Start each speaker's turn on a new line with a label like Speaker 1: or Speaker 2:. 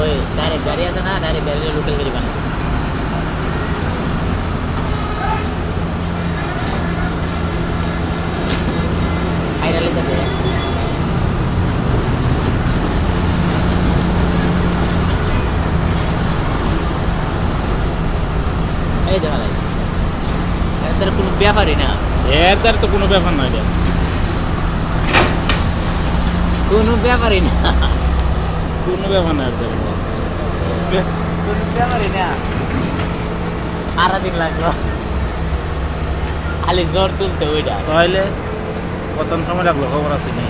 Speaker 1: ওই ডাইরেক্ট গাড়ি আছে না, ডাইরেক্ট গাড়ি লোকাল গাড়ি বানায়। ফাইনালি যাবে। এই দেখা যায় এদের কোনো ব্যাপারই না,
Speaker 2: এর তো কোনো ব্যাপার নয় এটা।
Speaker 1: কোনো ব্যাপারই না,
Speaker 2: কোনো ব্যাপার না এর।
Speaker 1: কোনো ব্যাপারই না। আড়া দিন লাগলো খালি জ্বর তুলতে ওইটা।
Speaker 2: তাহলে কত সময় লাগলো খবর আছে নি?